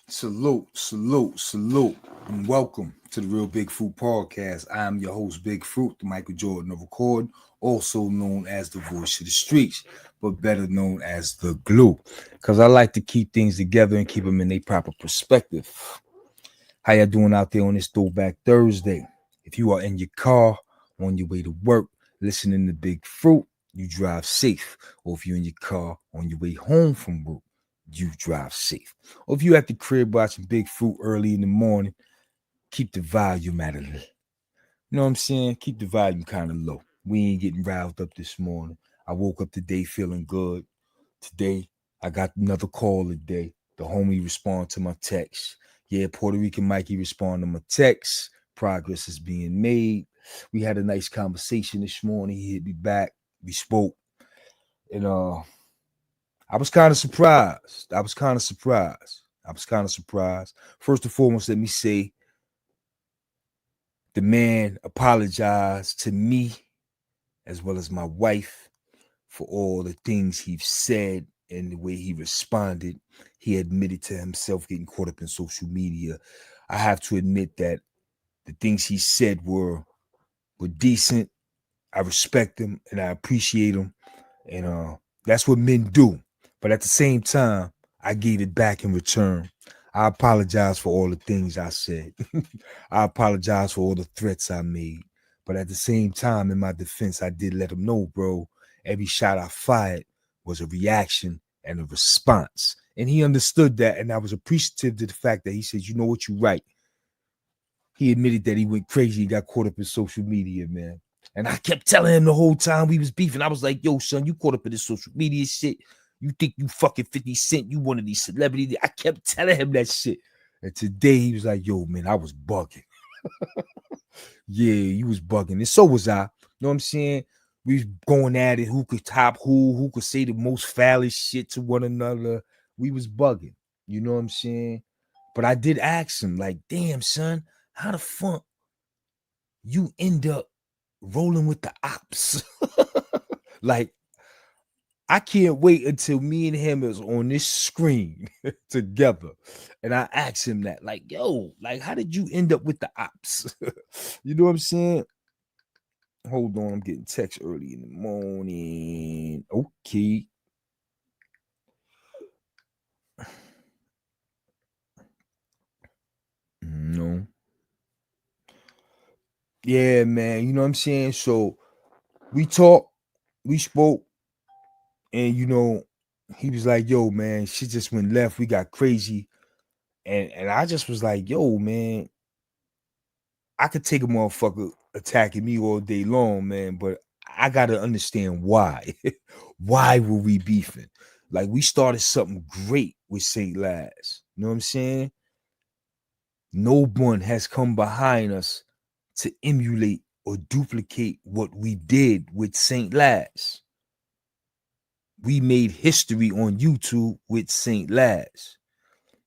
Salute, salute, salute, and welcome to the Real Big Fruit Podcast. I am your host, Big Fruit, the Michael Jordan of Record, also known as the voice of the streets, but better known as the glue, because I like to keep things together and keep them in their proper perspective. How y'all doing out there on this Throwback Thursday? If you are in your car on your way to work, listening to Big Fruit, you drive safe. Or if you're in your car on your way home from work, you drive safe. Or if you're at the crib watching Big Fruit early in the morning, keep the volume at a little. You know what I'm saying? Keep the volume kind of low. We ain't getting riled up this morning. I woke up today feeling good. Today, I got another call today. The homie responded to my text. Yeah, Puerto Rican Mikey responded to my text. Progress is being made. We had a nice conversation this morning. He hit me back. We spoke. And I was kind of surprised. First and foremost, let me say the man apologized to me as well as my wife for all the things he said and the way he responded. He admitted to himself getting caught up in social media. I have to admit that the things he said were decent. I respect him and I appreciate him. And that's what men do. But at the same time, I gave it back in return. I apologize for all the things I said. I apologize for all the threats I made. But at the same time, in my defense, I did let him know, bro, every shot I fired was a reaction and a response. And he understood that. And I was appreciative to the fact that he said, you know what, you're right. He admitted that he went crazy. He got caught up in social media, man. And I kept telling him the whole time we was beefing. I was like, yo, son, you caught up in this social media shit. You think you fucking 50 Cent, you one of these celebrities. I kept telling him that shit. And today he was like, yo, man, I was bugging. Yeah, you was bugging. And so was I. You know what I'm saying? We was going at it. Who could top who could say the most foulest shit to one another. We was bugging. You know what I'm saying? But I did ask him, like, damn, son, how the fuck you end up rolling with the ops? Like, I can't wait until me and him is on this screen together. And I asked him that, like, yo, like, how did you end up with the ops? You know what I'm saying? Hold on, I'm getting text early in the morning. Okay. No. Yeah, man. You know what I'm saying? So we talked, we spoke, and he was like, yo, man, shit just went left. We got crazy. And I just was like, yo, man, I could take a motherfucker attacking me all day long, man, but I gotta understand why. Why were we beefing? Like, we started something great with St. Laz. You know what I'm saying? No one has come behind us to emulate or duplicate what we did with St. Laz. We made history on YouTube with St. Laz.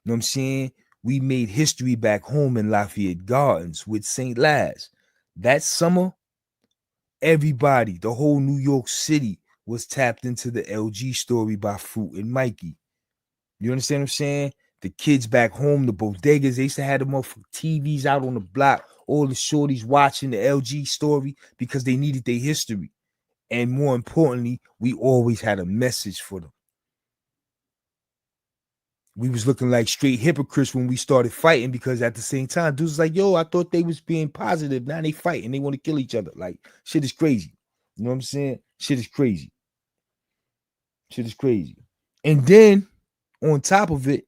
You know what I'm saying? We made history back home in Lafayette Gardens with St. Laz. That summer, everybody, the whole New York City was tapped into the LG story by Fruit and Mikey. You understand what I'm saying? The kids back home, the bodegas, they used to have the motherfucking TVs out on the block, all the shorties watching the LG story because they needed their history. And more importantly, we always had a message for them. We was looking like straight hypocrites when we started fighting because at the same time, dudes was like, yo, I thought they was being positive. Now they fighting. They want to kill each other. Like, shit is crazy. You know what I'm saying? Shit is crazy. Shit is crazy. And then on top of it,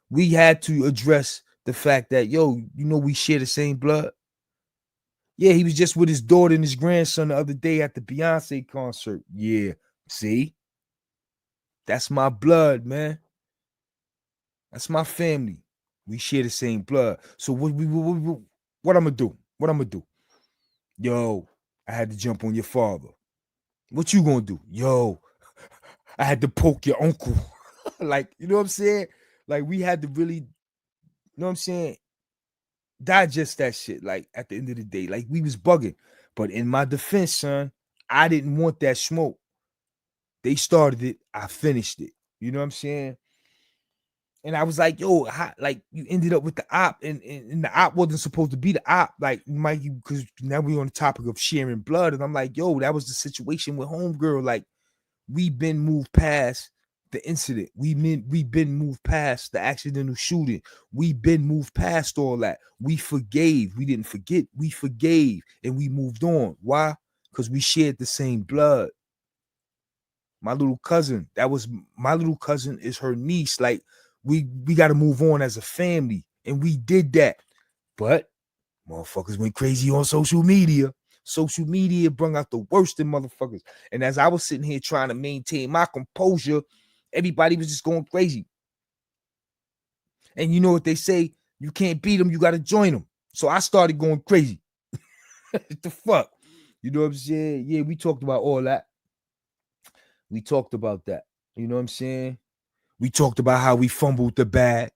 we had to address the fact that, yo, you know, we share the same blood. Yeah, he was just with his daughter and his grandson the other day at the Beyonce concert. Yeah, see? That's my blood, man. That's my family. We share the same blood. So what I'm gonna do? What I'm gonna do? Yo, I had to jump on your father. What you gonna do? Yo, I had to poke your uncle. Like, you know what I'm saying? Like, we had to really, you know what I'm saying? Digest that shit. Like, at the end of the day, like, we was bugging. But in my defense, son, I didn't want that smoke. They started it, I finished it. You know what I'm saying? And I was like, yo, how, like, you ended up with the op, and the op wasn't supposed to be the op, like, Mikey, because now we're on the topic of sharing blood. And I'm like, yo, that was the situation with homegirl. Like, we've been moved past the incident. We've been moved past the accidental shooting. We've been moved past all that. We forgave. We didn't forget. We forgave and we moved on. Why? Because we shared the same blood. My little cousin, that was my little cousin, is her niece. Like, we got to move on as a family, and we did that. But motherfuckers went crazy on social media. Social media brought out the worst in motherfuckers. And as I was sitting here trying to maintain my composure, everybody was just going crazy. And you know what they say? You can't beat them, you got to join them. So I started going crazy. What the fuck? You know what I'm saying? Yeah, we talked about all that. We talked about that. You know what I'm saying? We talked about how we fumbled the bag.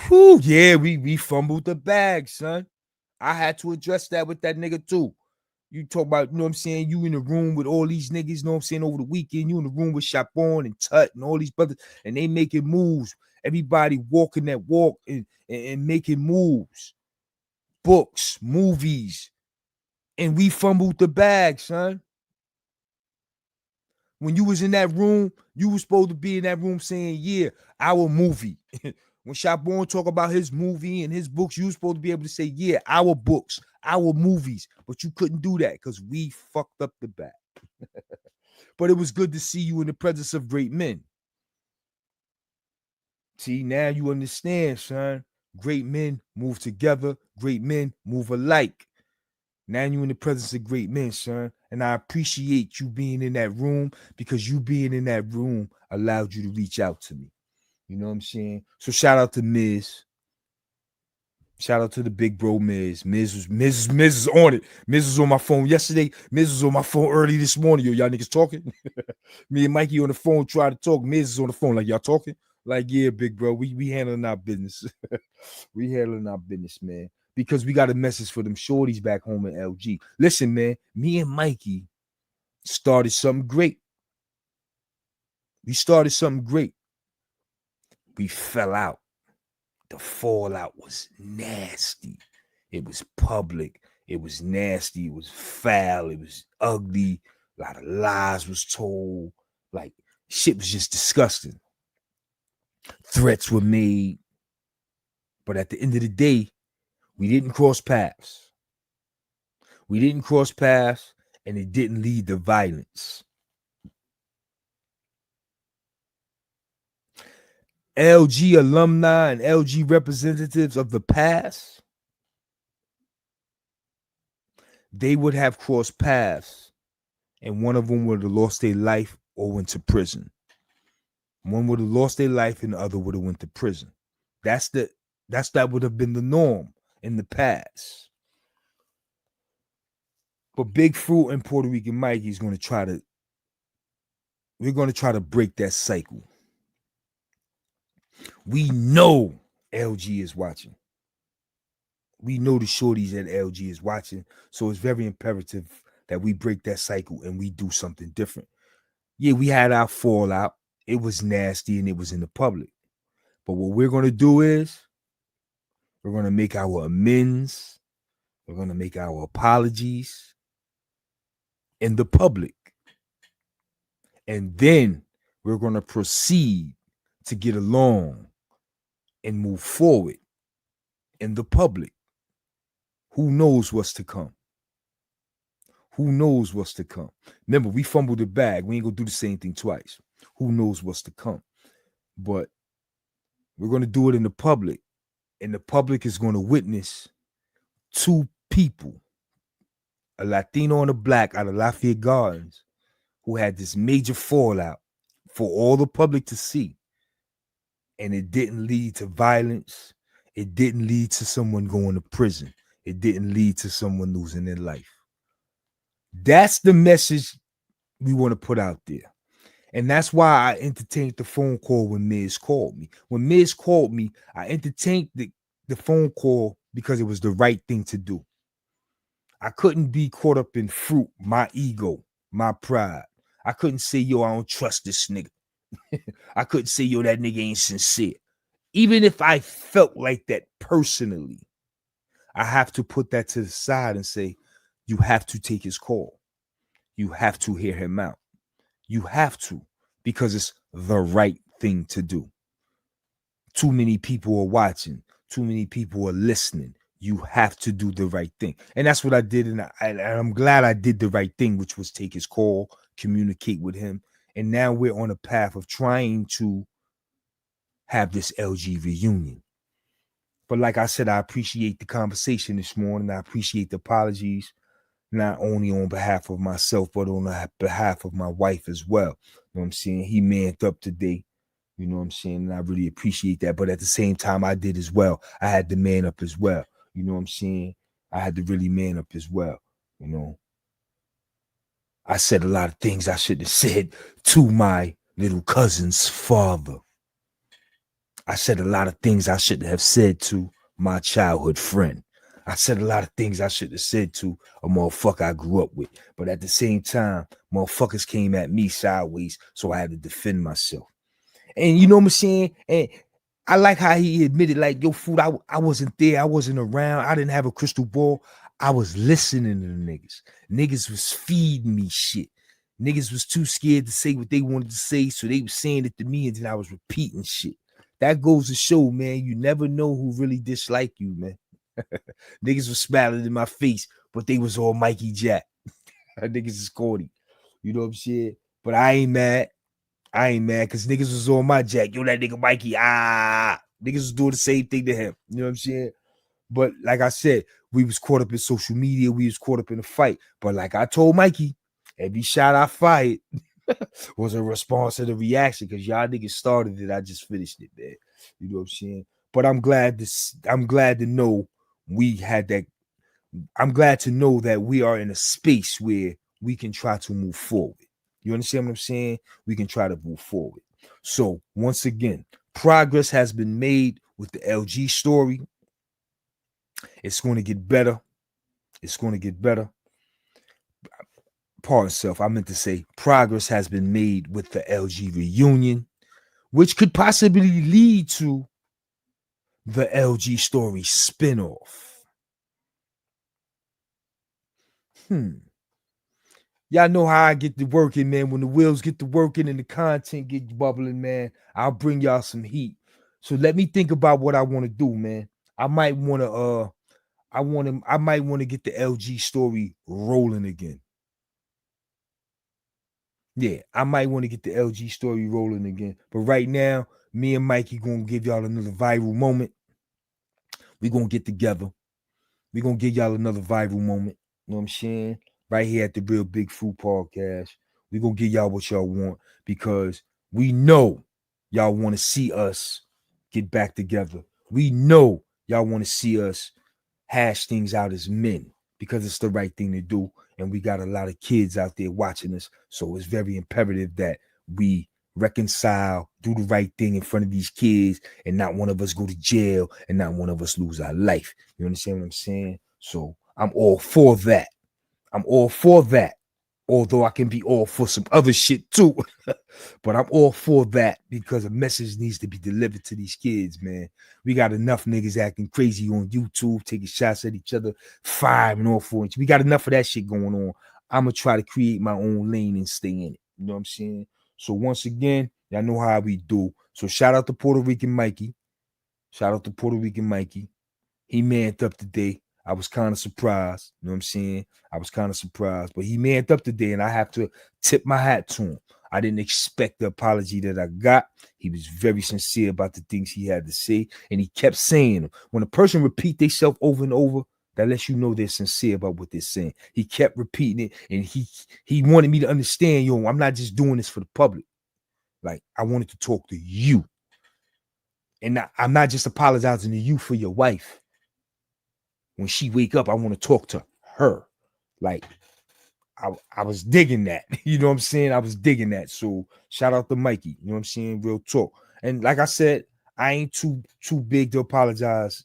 Whew, yeah, we fumbled the bag, son. I had to address that with that nigga too. You talk about, you know what I'm saying? You in the room with all these niggas, you know what I'm saying, over the weekend. You in the room with Chapon and Tut and all these brothers, and they making moves. Everybody walking that walk and making moves. Books, movies. And we fumbled the bag, son. When you was in that room, you was supposed to be in that room saying, yeah, our movie. When Chapon talk about his movie and his books, you was supposed to be able to say, yeah, our books, our movies. But you couldn't do that because we fucked up the bag. But it was good to see you in the presence of great men. See, now you understand, son. Great men move together. Great men move alike. Now you in the presence of great men, son. And I appreciate you being in that room, because you being in that room allowed you to reach out to me. You know what I'm saying? So shout out to Miz. Shout out to the big bro Miz. Miz is on it. Miz was on my phone yesterday. Miz was on my phone early this morning. Yo, y'all niggas talking? Me and Mikey on the phone trying to talk. Miz is on the phone like, y'all talking? Like, yeah, big bro. We handling our business. We handling our business, man. Because we got a message for them shorties back home in LG. Listen, man, me and Mikey started something great. We started something great. We fell out. The fallout was nasty. It was public. It was nasty. It was foul. It was ugly. A lot of lies was told. Like, shit was just disgusting. Threats were made. But at the end of the day, we didn't cross paths. We didn't cross paths, and it didn't lead to violence. LG alumni and LG representatives of the past, they would have crossed paths, and one of them would have lost their life or went to prison. One would have lost their life and the other would have went to prison. That would have been the norm in the past. But Big Fruit and Puerto Rican Mikey is going to try to, we're going to try to break that cycle. We know LG is watching. We know the shorties at LG is watching. So it's very imperative that we break that cycle and we do something different. Yeah, we had our fallout. It was nasty and it was in the public. But what we're going to do is we're going to make our amends. We're going to make our apologies in the public. And then we're going to proceed to get along and move forward in the public. Who knows what's to come? Who knows what's to come? Remember, we fumbled the bag. We ain't gonna do the same thing twice. Who knows what's to come? But we're gonna do it in the public, and the public is gonna witness two people, a Latino and a black out of Lafayette Gardens, who had this major fallout for all the public to see. And it didn't lead to violence. It didn't lead to someone going to prison. It didn't lead to someone losing their life. That's the message we want to put out there. And that's why I entertained the phone call when Miz called me. When Miz called me, I entertained the phone call because it was the right thing to do. I couldn't be caught up in fruit, my ego, my pride. I couldn't say, yo, I don't trust this nigga. I couldn't say, yo, that nigga ain't sincere. Even if I felt like that personally, I have to put that to the side and say, you have to take his call. You have to hear him out. You have to, because it's the right thing to do. Too many people are watching. Too many people are listening. You have to do the right thing. And that's what I did. And I'm glad I did the right thing, which was take his call, communicate with him. And now we're on a path of trying to have this LG reunion. But like I said, I appreciate the conversation this morning. I appreciate the apologies, not only on behalf of myself, but on behalf of my wife as well. You know what I'm saying? He manned up today. You know what I'm saying? And I really appreciate that. But at the same time, I did as well. I had to man up as well. You know what I'm saying? I had to really man up as well. You know, I said a lot of things I shouldn't have said to my little cousin's father. I said a lot of things I shouldn't have said to my childhood friend. I said a lot of things I should have said to a motherfucker I grew up with. But at the same time, motherfuckers came at me sideways, so I had to defend myself. And you know what I'm saying? And I like how he admitted, like, yo, food, I wasn't there. I wasn't around. I didn't have a crystal ball. I was listening to the niggas. Niggas was feeding me shit. Niggas was too scared to say what they wanted to say, so they was saying it to me, and then I was repeating shit. That goes to show, man, you never know who really dislike you, man. Niggas was smiling in my face, but they was all Mikey Jack. Niggas is corny. You know what I'm saying? But I ain't mad. I ain't mad because niggas was on my jack. Yo, that nigga Mikey, niggas was doing the same thing to him. You know what I'm saying? But like I said, we was caught up in social media. We was caught up in a fight. But like I told Mikey, every shot I fired was a response to the reaction because y'all niggas started it. I just finished it, man. You know what I'm saying? But I'm glad to know we had that. I'm glad to know that we are in a space where we can try to move forward. You understand what I'm saying? We can try to move forward. So once again, progress has been made with the LG story. It's going to get better. It's going to get better. Pardon self. I meant to say progress has been made with the LG reunion, which could possibly lead to the LG story spinoff. Y'all know how I get to working, man. When the wheels get to working and the content get bubbling, man, I'll bring y'all some heat. So let me think about what I want to do, man. I might want to I might want to get the LG story rolling again. Yeah, I might want to get the LG story rolling again. But right now, me and Mikey gonna give y'all another viral moment. We gonna get together. We gonna give y'all another viral moment. You know what I'm saying? Right here at the Real Big Fruit Podcast. We gonna give y'all what y'all want because we know y'all want to see us get back together. We know y'all want to see us hash things out as men because it's the right thing to do. And we got a lot of kids out there watching us. So it's very imperative that we reconcile, do the right thing in front of these kids, and not one of us go to jail and not one of us lose our life. You understand what I'm saying? So I'm all for that. I'm all for that. Although I can be all for some other shit too. But I'm all for that because a message needs to be delivered to these kids, man. We got enough niggas acting crazy on YouTube, taking shots at each other, firing off for each. We got enough of that shit going on. I'm going to try to create my own lane and stay in it. You know what I'm saying? So once again, y'all know how we do. So shout out to Puerto Rican Mikey. Shout out to Puerto Rican Mikey. He manned up today. I was kind of surprised. You know what I'm saying? I was kind of surprised, but he manned up today, and I have to tip my hat to him. I didn't expect the apology that I got. He was very sincere about the things he had to say, and he kept saying them. When a person repeat themselves over and over, that lets you know they're sincere about what they're saying. He kept repeating it, and he wanted me to understand, yo, I'm not just doing this for the public. Like, I wanted to talk to you. And I'm not just apologizing to you for your wife. When she wake up, I want to talk to her. Like, I was digging that. You know what I'm saying? I was digging that. So shout out to Mikey. You know what I'm saying? Real talk. And like I said, I ain't too big to apologize.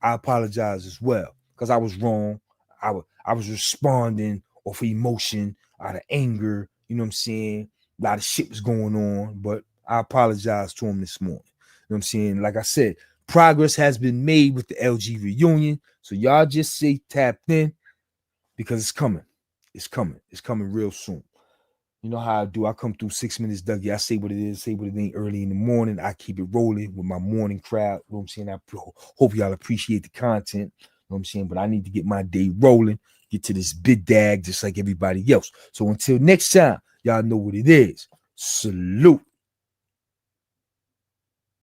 I apologize as well because I was wrong. I was responding off of emotion, out of anger. You know what I'm saying? A lot of shit was going on, but I apologize to him this morning. You know what I'm saying? Like I said, progress has been made with the LG reunion. So y'all just stay tapped in because it's coming. It's coming. It's coming real soon. You know how I do. I come through 6 minutes, Dougie. I say what it is, say what it ain't early in the morning. I keep it rolling with my morning crowd. You know what I'm saying? I hope y'all appreciate the content. You know what I'm saying? But I need to get my day rolling, get to this big dag just like everybody else. So until next time, y'all know what it is. Salute.